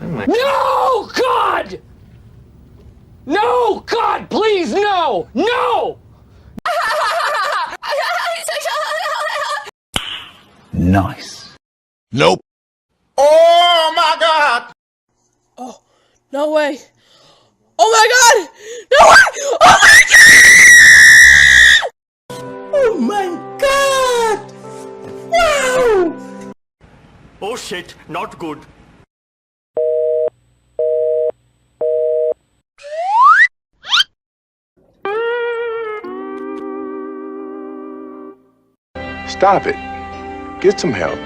No, God! No, God, please, no! No! Nice. Nope. Oh my God! Oh, no way. Oh my God! No way! Oh my God! Oh my God! Wow! Oh shit, not good. Stop it. Get some help.